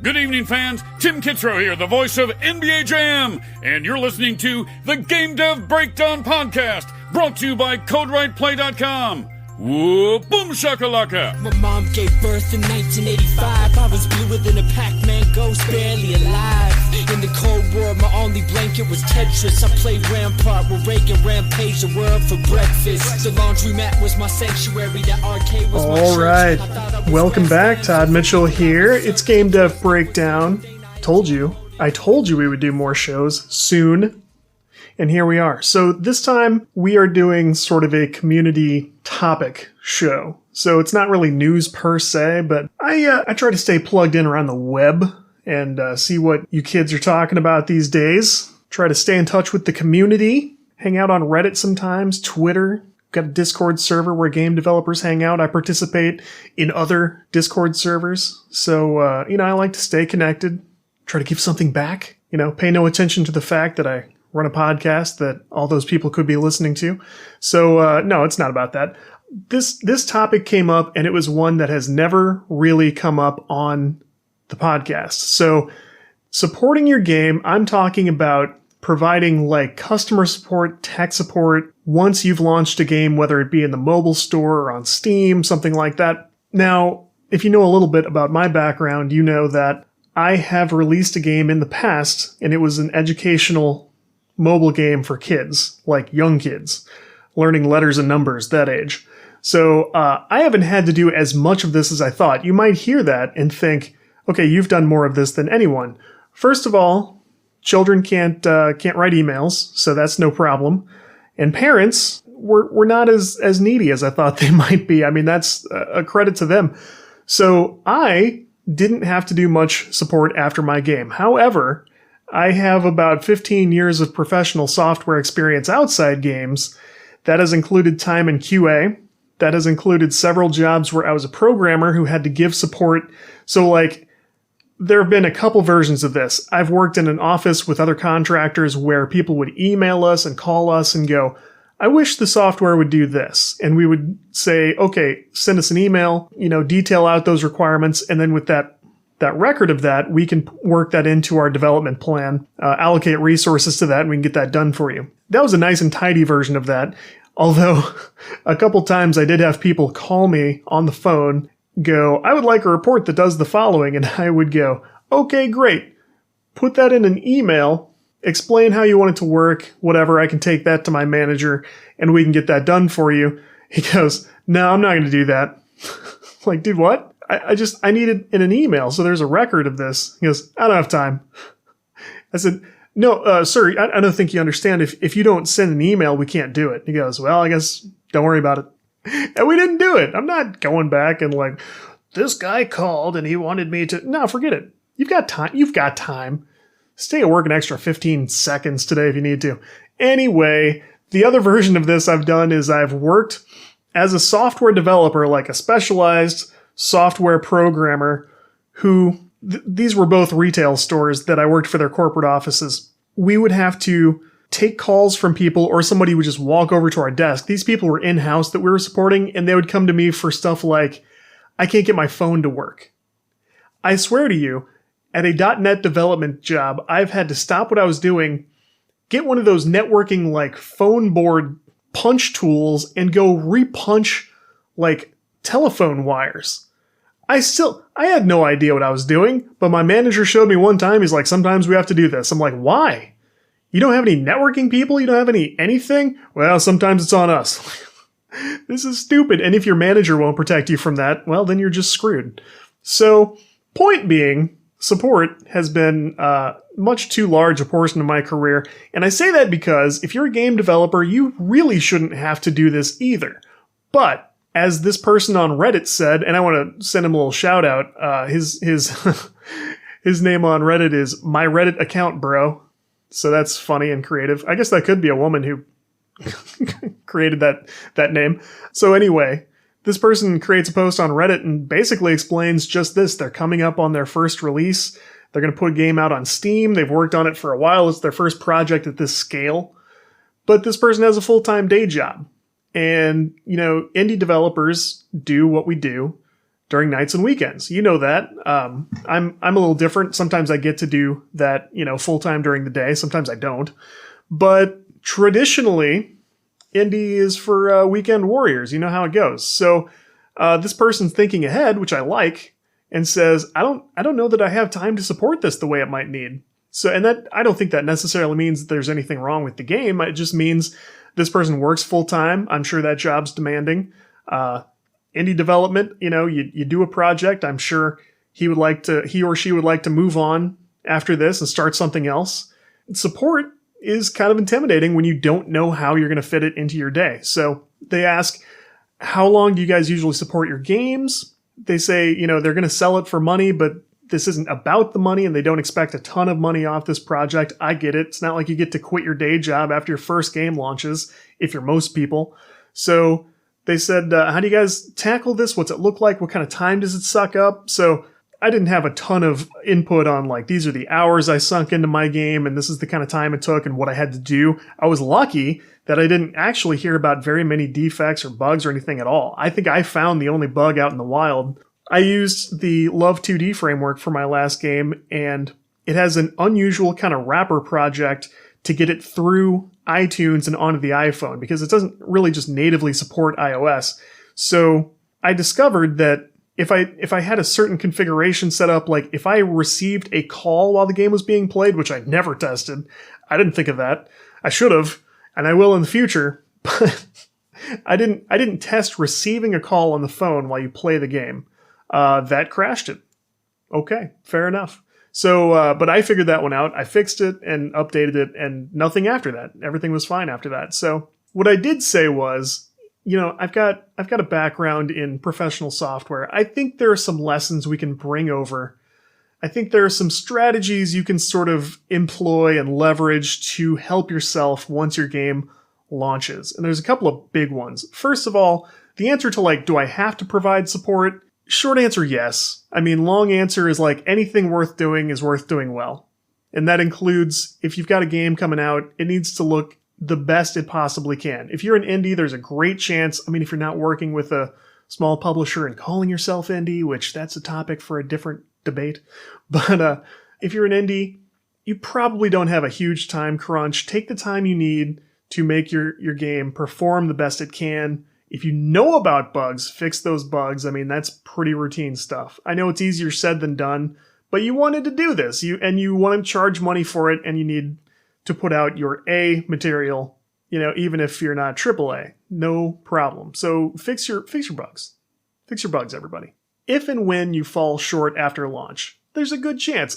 Good evening, fans. Tim Kitzrow here, the voice of NBA Jam, and you're listening to the Game Dev Breakdown Podcast, brought to you by CodeWritePlay.com. Whoa, boom shakalaka. My mom gave birth in 1985. I was bluer than a Pac-Man ghost, barely alive. In the Cold War, my only blanket was Tetris. I played Rampart with Reagan, rampaged the world for breakfast. The laundromat was my sanctuary, the arcade was my church. All right, welcome back. Todd Mitchell here. It's Game Dev Breakdown. I told you we would do more shows soon. And here we are. So this time we are doing sort of a community topic show. So it's not really news per se, but I try to stay plugged in around the web and see what you kids are talking about these days. Try to stay in touch with the community. Hang out on Reddit sometimes, Twitter. Got a Discord server where game developers hang out. I participate in other Discord servers. So, I like to stay connected. Try to give something back. Pay no attention to the fact that I run a podcast that all those people could be listening to. So, no, it's not about that. This topic came up, and it was one that has never really come up on the podcast. So, supporting your game, I'm talking about providing like customer support, tech support, once you've launched a game, whether it be in the mobile store or on Steam, something like that. Now, if you know a little bit about my background, you know that I have released a game in the past, and it was an educational mobile game for kids, like young kids, learning letters and numbers, that age. So I haven't had to do as much of this as I thought. You might hear that and think, okay, you've done more of this than anyone. First of all, children can't write emails, so that's no problem. And parents were not as needy as I thought they might be. I mean, that's a credit to them. So I didn't have to do much support after my game. However, I have about 15 years of professional software experience outside games. That has included time in QA. That has included several jobs where I was a programmer who had to give support. So there have been a couple versions of this. I've worked in an office with other contractors where people would email us and call us and go, I wish the software would do this. And we would say, okay, send us an email, detail out those requirements. And then with that record of that, we can work that into our development plan, allocate resources to that, and we can get that done for you. That was a nice and tidy version of that. Although a couple times I did have people call me on the phone, go, I would like a report that does the following. And I would go, okay, great. Put that in an email, explain how you want it to work, whatever. I can take that to my manager and we can get that done for you. He goes, no, I'm not going to do that. Like, dude, what? I need it in an email, so there's a record of this. He goes, I don't have time. I said, no, sir, I don't think you understand. If you don't send an email, we can't do it. He goes, well, I guess don't worry about it. And we didn't do it. I'm not going back and like, this guy called and he wanted me to. No, forget it. You've got time. You've got time. Stay at work an extra 15 seconds today if you need to. Anyway, the other version of this I've done is I've worked as a software developer, like a specialized software programmer who, these were both retail stores that I worked for their corporate offices. We would have to take calls from people or somebody would just walk over to our desk. These people were in-house that we were supporting and they would come to me for stuff like, I can't get my phone to work. I swear to you, at a .NET development job, I've had to stop what I was doing, get one of those networking like phone board punch tools and go repunch like telephone wires. I had no idea what I was doing, but my manager showed me one time. He's like, sometimes we have to do this. I'm like, why? You don't have any networking people? You don't have anything? Well, sometimes it's on us. This is stupid. And if your manager won't protect you from that, well, then you're just screwed. So, point being, support has been much too large a portion of my career. And I say that because if you're a game developer, you really shouldn't have to do this either. But as this person on Reddit said, and I want to send him a little shout out, his his name on Reddit is My Reddit Account Bro. So that's funny and creative. I guess that could be a woman who created that name. So anyway, this person creates a post on Reddit and basically explains just this. They're coming up on their first release. They're going to put a game out on Steam. They've worked on it for a while. It's their first project at this scale. But this person has a full-time day job. And, indie developers do what we do. during nights and weekends. You know that. I'm a little different. Sometimes I get to do that, full time during the day. Sometimes I don't. But traditionally, indie is for weekend warriors. You know how it goes. So this person's thinking ahead, which I like, and says, I don't know that I have time to support this the way it might need. So, and that, I don't think that necessarily means that there's anything wrong with the game. It just means this person works full time. I'm sure that job's demanding. Indie development, you do a project. I'm sure he or she would like to move on after this and start something else. Support is kind of intimidating when you don't know how you're going to fit it into your day. So they ask, how long do you guys usually support your games? They say, they're going to sell it for money, but this isn't about the money and they don't expect a ton of money off this project. I get it. It's not like you get to quit your day job after your first game launches, if you're most people. So they said, how do you guys tackle this? What's it look like? What kind of time does it suck up? So I didn't have a ton of input on these are the hours I sunk into my game and this is the kind of time it took and what I had to do. I was lucky that I didn't actually hear about very many defects or bugs or anything at all. I think I found the only bug out in the wild. I used the Love 2D framework for my last game, and it has an unusual kind of wrapper project to get it through iTunes and onto the iPhone, because it doesn't really just natively support iOS. So I discovered that if I had a certain configuration set up, like if I received a call while the game was being played, which I never tested, I didn't think of that. I should have, and I will in the future, but I didn't test receiving a call on the phone while you play the game. That crashed it. Okay, fair enough. So, but I figured that one out. I fixed it and updated it and nothing after that. Everything was fine after that. So what I did say was, I've got a background in professional software. I think there are some lessons we can bring over. I think there are some strategies you can sort of employ and leverage to help yourself once your game launches. And there's a couple of big ones. First of all, the answer to do I have to provide support? Short answer, yes. I mean, long answer is anything worth doing is worth doing well. And that includes, if you've got a game coming out, it needs to look the best it possibly can. If you're an indie, there's a great chance, if you're not working with a small publisher and calling yourself indie, which that's a topic for a different debate, but if you're an indie, you probably don't have a huge time crunch. Take the time you need to make your game perform the best it can. If you know about bugs, fix those bugs. That's pretty routine stuff. I know it's easier said than done, but you wanted to do this. You want to charge money for it, and you need to put out your A material, even if you're not AAA. No problem. So fix your bugs. Fix your bugs, everybody. If and when you fall short after launch, there's a good chance.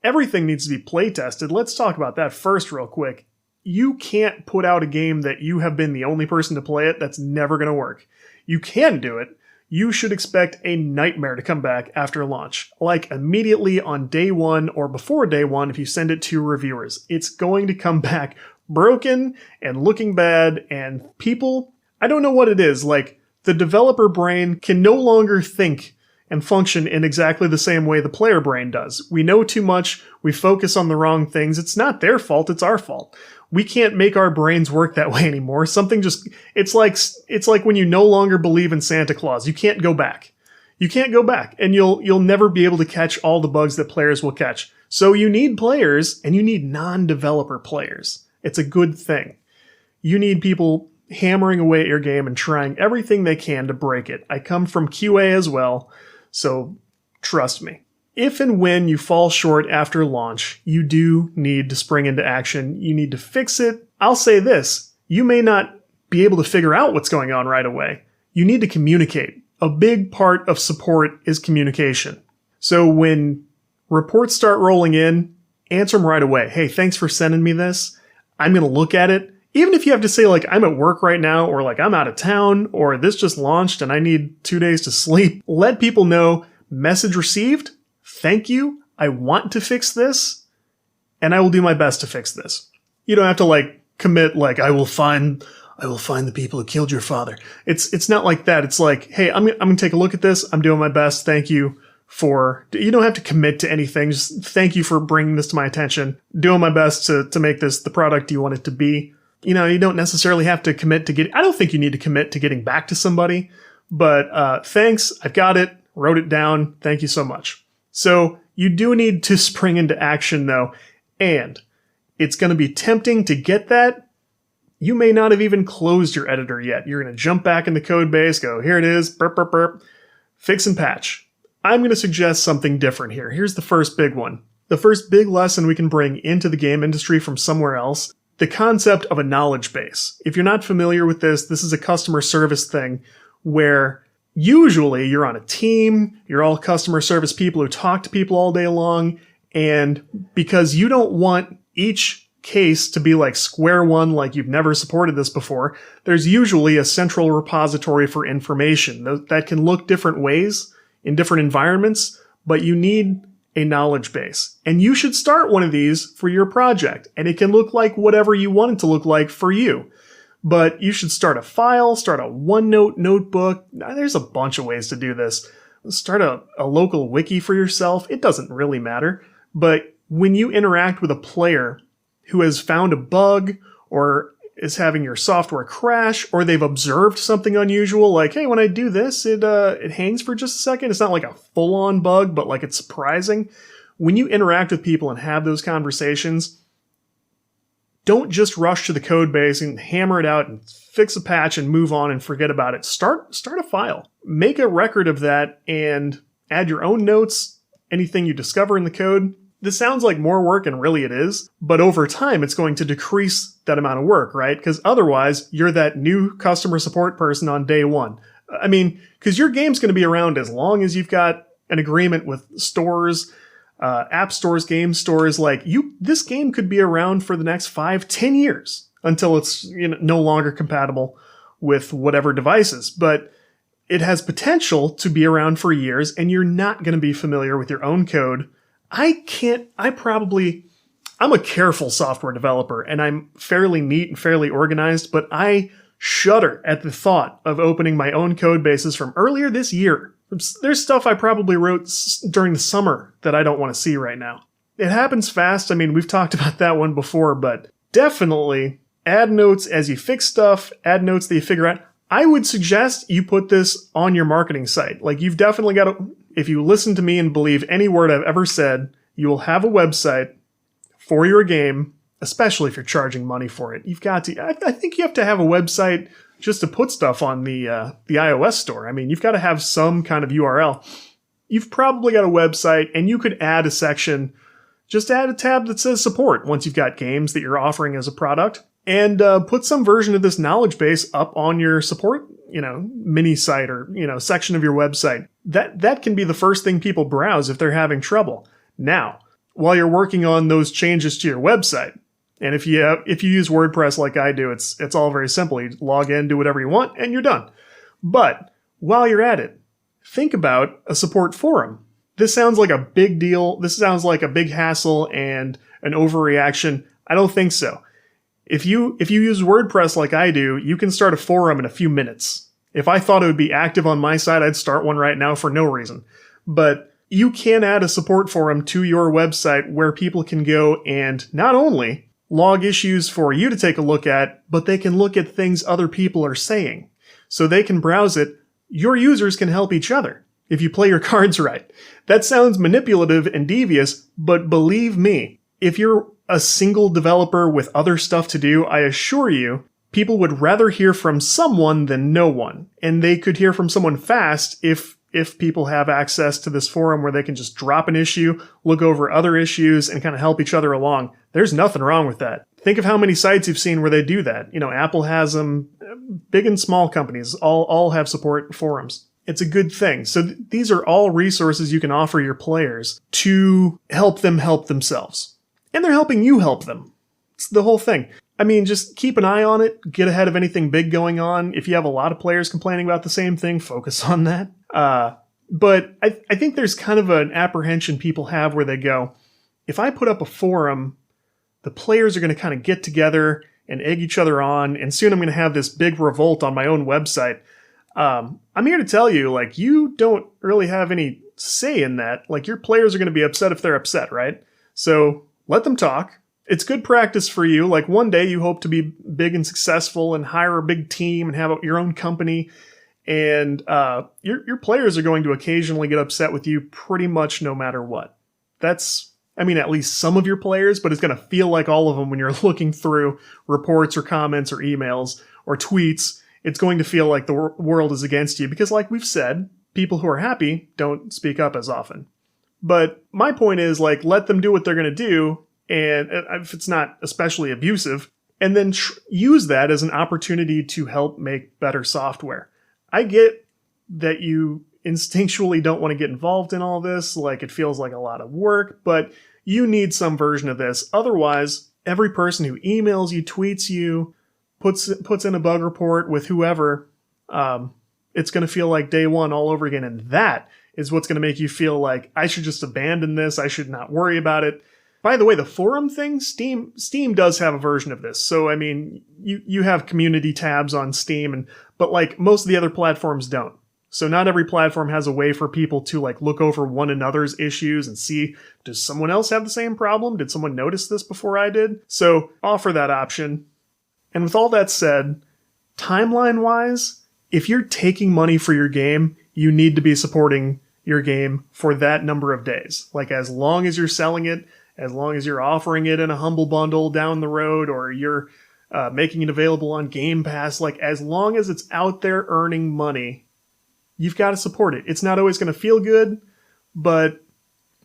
Everything needs to be play tested. Let's talk about that first real quick. You can't put out a game that you have been the only person to play it. That's never going to work. You can do it. You should expect a nightmare to come back after launch. Immediately on day one or before day one if you send it to reviewers. It's going to come back broken and looking bad, and people, I don't know what it is. The developer brain can no longer think and function in exactly the same way the player brain does. We know too much. We focus on the wrong things. It's not their fault. It's our fault. We can't make our brains work that way anymore. It's like when you no longer believe in Santa Claus. You can't go back. You can't go back, and you'll never be able to catch all the bugs that players will catch. So you need players, and you need non-developer players. It's a good thing. You need people hammering away at your game and trying everything they can to break it. I come from QA as well, so trust me. If and when you fall short after launch, you do need to spring into action. You need to fix it. I'll say this, you may not be able to figure out what's going on right away. You need to communicate. A big part of support is communication. So when reports start rolling in, answer them right away. Hey, thanks for sending me this. I'm going to look at it. Even if you have to say I'm at work right now, or I'm out of town, or this just launched and I need 2 days to sleep, let people know, message received. Thank you. I want to fix this, and I will do my best to fix this. You don't have to commit I will find the people who killed your father. It's not like that. It's hey, I'm going to take a look at this. I'm doing my best. Thank you you don't have to commit to anything. Just thank you for bringing this to my attention. Doing my best to make this the product you want it to be. You don't necessarily have to commit to I don't think you need to commit to getting back to somebody, But thanks, I've got it, wrote it down, thank you so much. So you do need to spring into action though, and it's going to be tempting to get that. You may not have even closed your editor yet. You're going to jump back in the code base, go, here it is, burp, burp, burp, fix and patch. I'm going to suggest something different here. Here's the first big one. The first big lesson we can bring into the game industry from somewhere else, the concept of a knowledge base. If you're not familiar with this is a customer service thing where usually you're on a team, you're all customer service people who talk to people all day long, and because you don't want each case to be like square one, like you've never supported this before, there's usually a central repository for information that can look different ways in different environments, but you need a knowledge base. And you should start one of these for your project, and it can look like whatever you want it to look like for you. But you should start a file, start a OneNote notebook. There's a bunch of ways to do this. Start a local wiki for yourself. It doesn't really matter. But when you interact with a player who has found a bug or is having your software crash, or they've observed something unusual, like, hey, when I do this, it hangs for just a second. It's not like a full-on bug, but like it's surprising. When you interact with people and have those conversations, don't just rush to the code base and hammer it out and fix a patch and move on and forget about it. Start a file. Make a record of that and add your own notes, anything you discover in the code. This sounds like more work, and really it is, but over time it's going to decrease that amount of work, right? Because otherwise you're that new customer support person on day one. I mean, because your game's going to be around as long as you've got an agreement with stores, app stores, game stores. Like this game could be around for the next 5-10 years until it's no longer compatible with whatever devices. But it has potential to be around for years, and you're not going to be familiar with your own code. I'm a careful software developer, and I'm fairly neat and fairly organized, but I shudder at the thought of opening my own code bases from earlier this year. There's stuff I probably wrote during the summer that I don't want to see right now. It happens fast. I mean, we've talked about that one before, but definitely add notes as you fix stuff, add notes that you figure out. I would suggest you put this on your marketing site. Like, you've definitely got to, if you listen to me and believe any word I've ever said, you will have a website for your game, especially if you're charging money for it. You've got to, I think you have to have a website just to put stuff on the iOS store. I mean, you've got to have some kind of URL. You've probably got a website, and you could add a section, just add a tab that says support once you've got games that you're offering as a product, and put some version of this knowledge base up on your support, mini site or, section of your website. That can be the first thing people browse if they're having trouble. Now, while you're working on those changes to your website, and if you use WordPress like I do, it's all very simple. You log in, do whatever you want, and you're done. But while you're at it, think about a support forum. This sounds like a big deal. This sounds like a big hassle and an overreaction. I don't think so. If you use WordPress like I do, you can start a forum in a few minutes. If I thought it would be active on my site, I'd start one right now for no reason. But you can add a support forum to your website where people can go and not only log issues for you to take a look at, but they can look at things other people are saying. So they can browse it. Your users can help each other if you play your cards right. That sounds manipulative and devious, but believe me, if you're a single developer with other stuff to do, I assure you, people would rather hear from someone than no one. And they could hear from someone fast if people have access to this forum where they can just drop an issue, look over other issues, and kind of help each other along. There's nothing wrong with that. Think of how many sites you've seen where they do that. Apple has them, big and small companies all have support forums. It's a good thing. So these are all resources you can offer your players to help them help themselves. And they're helping you help them. It's the whole thing. I mean, just keep an eye on it. Get ahead of anything big going on. If you have a lot of players complaining about the same thing, focus on that. But I think there's kind of an apprehension people have where they go, if I put up a forum, the players are going to kind of get together and egg each other on, and soon I'm going to have this big revolt on my own website. I'm here to tell you, you don't really have any say in that. Your players are going to be upset if they're upset, right? So let them talk. It's good practice for you. One day you hope to be big and successful and hire a big team and have your own company. And your players are going to occasionally get upset with you pretty much no matter what. That's, I mean, at least some of your players, but it's going to feel like all of them when you're looking through reports or comments or emails or tweets. It's going to feel like the world is against you because, like we've said, people who are happy don't speak up as often. But my point is, like, let them do what they're going to do, and if it's not especially abusive, and then use that as an opportunity to help make better software. I get that you instinctually don't want to get involved in all this, like it feels like a lot of work, but you need some version of this. Otherwise, every person who emails you, tweets you, puts in a bug report with whoever, it's going to feel like day one all over again, and that is what's going to make you feel like I should just abandon this, I should not worry about it. By the way, the forum thing, Steam does have a version of this. So, I mean, you have community tabs on Steam, but like most of the other platforms don't. So not every platform has a way for people to like look over one another's issues and see, does someone else have the same problem? Did someone notice this before I did? So offer that option. And with all that said, timeline-wise, if you're taking money for your game, you need to be supporting your game for that number of days. Like as long as you're selling it, as long as you're offering it in a Humble Bundle down the road, or you're making it available on Game Pass, like as long as it's out there earning money, you've got to support it. It's not always going to feel good, but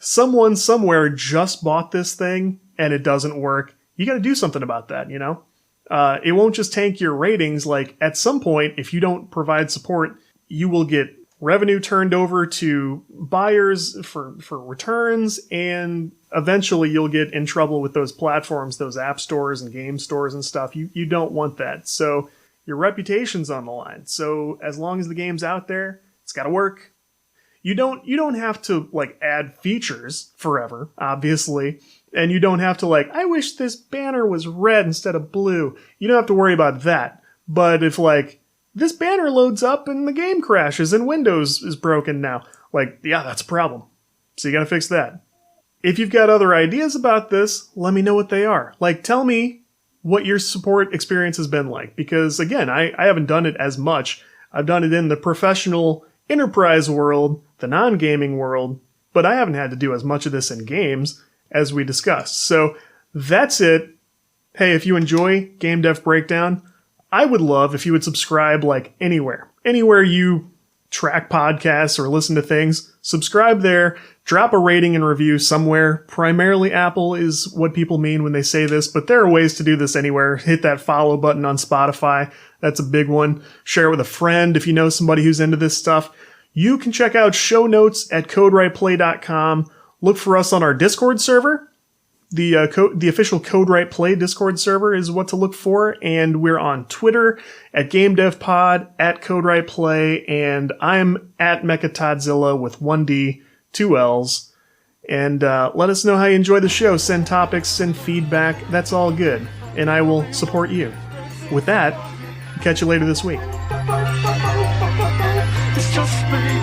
someone somewhere just bought this thing and it doesn't work. You got to do something about that, you know? It won't just tank your ratings. Like at some point, if you don't provide support, you will get revenue turned over to buyers for returns, and eventually you'll get in trouble with those platforms, those app stores and game stores and stuff. You don't want that. So your reputation's on the line. So as long as the game's out there, it's got to work. You don't have to like add features forever, obviously. And you don't have to like, I wish this banner was red instead of blue. You don't have to worry about that. But if like, this banner loads up and the game crashes and Windows is broken now, like, yeah, that's a problem. So you got to fix that. If you've got other ideas about this, let me know what they are. Like, tell me what your support experience has been like. Because again, I haven't done it as much. I've done it in the professional enterprise world, the non-gaming world, but I haven't had to do as much of this in games as we discussed. So that's it. Hey, if you enjoy Game Dev Breakdown, I would love if you would subscribe like anywhere you track podcasts or listen to things. Subscribe there, drop a rating and review somewhere. Primarily Apple is what people mean when they say this, but there are ways to do this anywhere. Hit that follow button on Spotify. That's a big one. Share it with a friend if you know somebody who's into this stuff. You can check out show notes at CodeWritePlay.com. Look for us on our Discord server. The official Code Right Play Discord server is what to look for, and we're on Twitter at GameDevPod, at Code Right Play, and I'm at Mechatodzilla with 1D, 2 L's. And let us know how you enjoy the show. Send topics, send feedback. That's all good, and I will support you. With that, catch you later this week. It's just me,